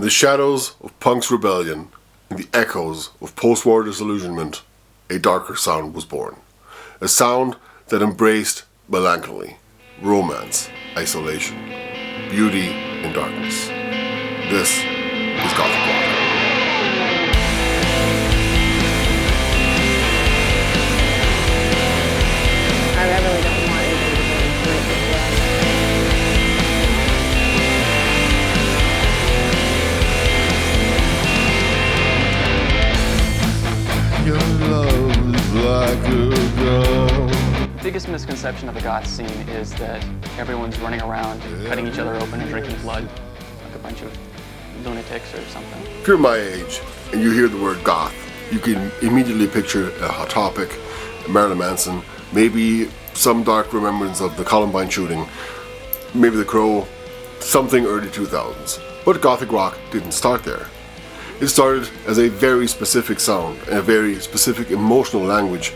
the shadows of punk's rebellion, in the echoes of post-war disillusionment, a darker sound was born. A sound that embraced melancholy, romance, isolation, beauty in darkness. This is Gothic Rock. I really don't want anybody to go through it this way. Your love is like a gun. The biggest misconception of the goth scene is that everyone's running around, cutting each other open and drinking blood, like a bunch of lunatics or something. If you're my age and you hear the word goth, you can immediately picture a Hot Topic, Marilyn Manson, maybe some dark remembrance of the Columbine shooting, maybe The Crow, something early 2000s. But Gothic Rock didn't start there. It started as a very specific sound and a very specific emotional language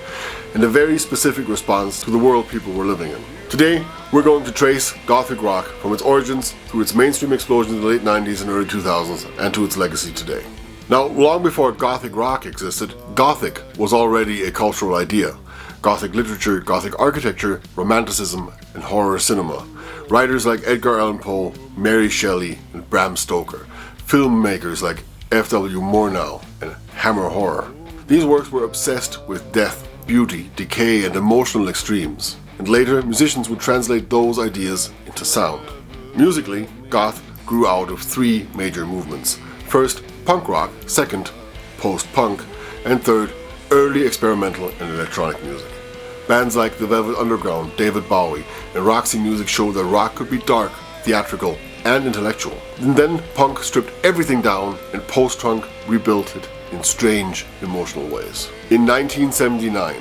and a very specific response to the world people were living in. Today, we're going to trace Gothic Rock from its origins through its mainstream explosion in the late 90s and early 2000s and to its legacy today. Now, long before Gothic Rock existed, Gothic was already a cultural idea. Gothic literature, Gothic architecture, romanticism, and horror cinema. Writers like Edgar Allan Poe, Mary Shelley, and Bram Stoker. Filmmakers like F.W. Murnau and Hammer Horror. These works were obsessed with death, beauty, decay, and emotional extremes. And later, musicians would translate those ideas into sound. Musically, goth grew out of three major movements. First, punk rock. Second, post-punk. And third, early experimental and electronic music. Bands like the Velvet Underground, David Bowie, and Roxy Music showed that rock could be dark, theatrical, and intellectual. And then punk stripped everything down and post-punk rebuilt it in strange, emotional ways. In 1979,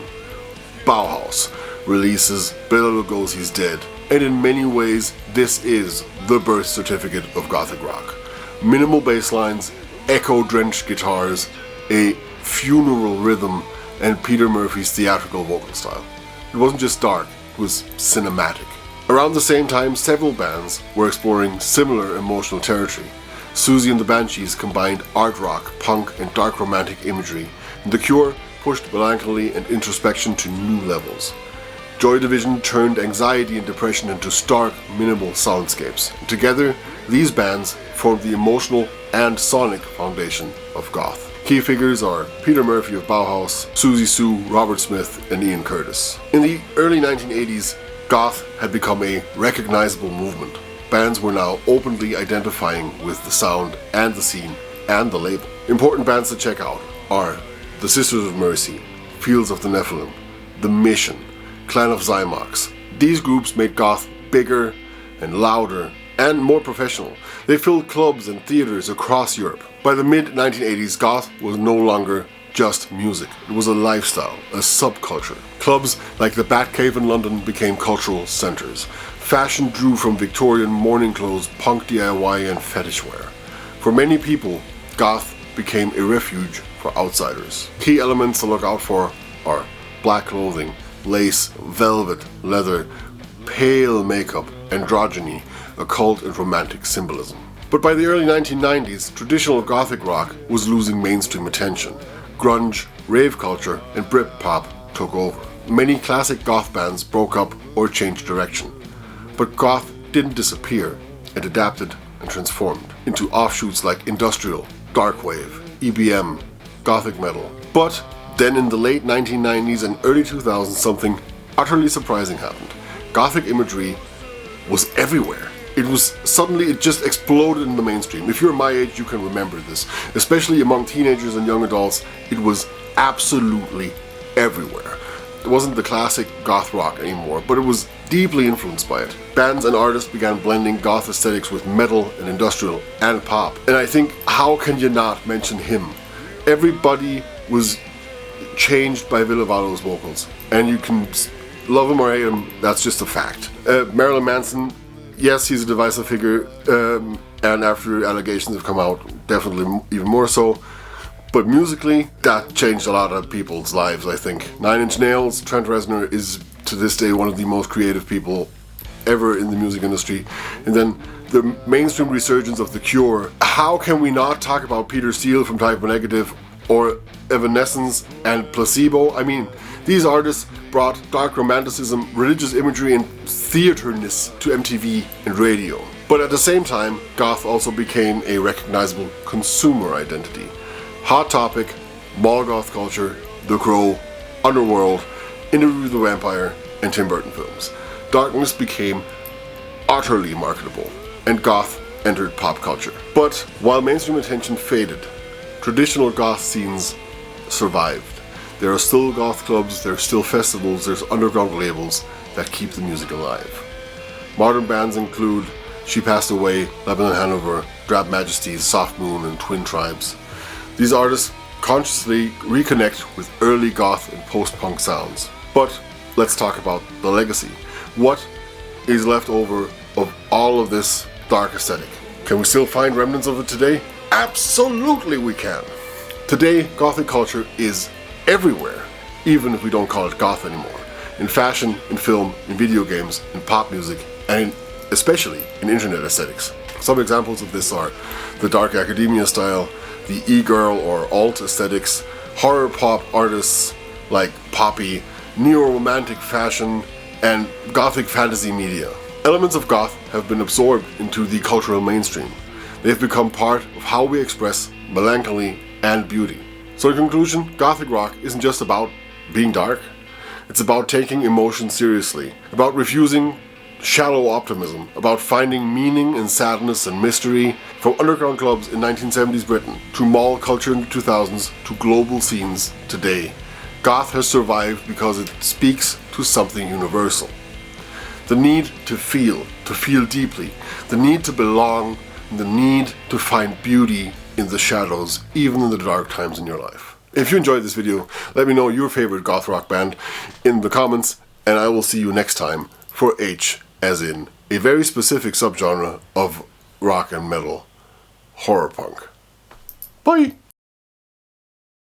Bauhaus releases Bela Lugosi's Dead, and in many ways this is the birth certificate of Gothic Rock. Minimal bass lines, echo-drenched guitars, a funeral rhythm, and Peter Murphy's theatrical vocal style. It wasn't just dark, it was cinematic. Around the same time, several bands were exploring similar emotional territory. Susie and the Banshees combined art rock, punk, and dark romantic imagery, and The Cure pushed melancholy and introspection to new levels. Joy Division turned anxiety and depression into stark, minimal soundscapes. And together, these bands formed the emotional and sonic foundation of goth. Key figures are Peter Murphy of Bauhaus, Susie Sue, Robert Smith, and Ian Curtis. In the early 1980s, goth had become a recognizable movement. Bands were now openly identifying with the sound and the scene and the label. Important bands to check out are The Sisters of Mercy, Fields of the Nephilim, The Mission, Clan of Zymox. These groups made goth bigger and louder and more professional. They filled clubs and theaters across Europe. By the mid-1980s, goth was no longer just music. It was a lifestyle, a subculture. Clubs like the Batcave in London became cultural centers. Fashion drew from Victorian morning clothes, punk DIY, and fetish wear. For many people, goth became a refuge for outsiders. Key elements to look out for are black clothing, lace, velvet, leather, pale makeup, androgyny, occult and romantic symbolism. But by the early 1990s, traditional Gothic rock was losing mainstream attention. Grunge, rave culture, and Britpop took over. Many classic goth bands broke up or changed direction. But goth didn't disappear. It adapted and transformed into offshoots like industrial, darkwave, EBM, gothic metal. But then in the late 1990s and early 2000s, something utterly surprising happened. Gothic imagery was everywhere. It just exploded in the mainstream. If you're my age, you can remember this. Especially among teenagers and young adults, it was absolutely everywhere. It wasn't the classic goth rock anymore, but it was deeply influenced by it. Bands and artists began blending goth aesthetics with metal and industrial and pop. And I think, how can you not mention him? Everybody was changed by Villavado's vocals. And you can love him or hate him, that's just a fact. Marilyn Manson, yes, he's a divisive figure, and after allegations have come out, definitely even more so. But musically, that changed a lot of people's lives, I think. Nine Inch Nails, Trent Reznor is to this day one of the most creative people ever in the music industry. And then the mainstream resurgence of The Cure, how can we not talk about Peter Steele from Type O Negative or Evanescence and Placebo? I mean, these artists brought dark romanticism, religious imagery and theaterness to MTV and radio. But at the same time, goth also became a recognizable consumer identity. Hot Topic, mall goth culture, The Crow, Underworld, Interview with the Vampire, and Tim Burton films. Darkness became utterly marketable, and goth entered pop culture. But while mainstream attention faded, traditional goth scenes survived. There are still goth clubs, there are still festivals, there's underground labels that keep the music alive. Modern bands include She Passed Away, Lebanon Hanover, Drab Majesties, Soft Moon, and Twin Tribes. These artists consciously reconnect with early goth and post-punk sounds. But let's talk about the legacy. What is left over of all of this dark aesthetic? Can we still find remnants of it today? Absolutely we can! Today, gothic culture is everywhere, even if we don't call it goth anymore. In fashion, in film, in video games, in pop music, and especially in internet aesthetics. Some examples of this are the dark academia style, the e-girl or alt aesthetics, horror pop artists like Poppy, neo-romantic fashion, and gothic fantasy media. Elements of goth have been absorbed into the cultural mainstream. They've become part of how we express melancholy and beauty. So in conclusion, Gothic rock isn't just about being dark. It's about taking emotion seriously, about refusing shallow optimism, about finding meaning in sadness and mystery. From underground clubs in 1970s Britain, to mall culture in the 2000s, to global scenes today, goth has survived because it speaks to something universal. The need to feel deeply, the need to belong, and the need to find beauty in the shadows, even in the dark times in your life. If you enjoyed this video, let me know your favorite goth rock band in the comments, and I will see you next time for H as in a very specific subgenre of rock and metal, horror punk. Bye!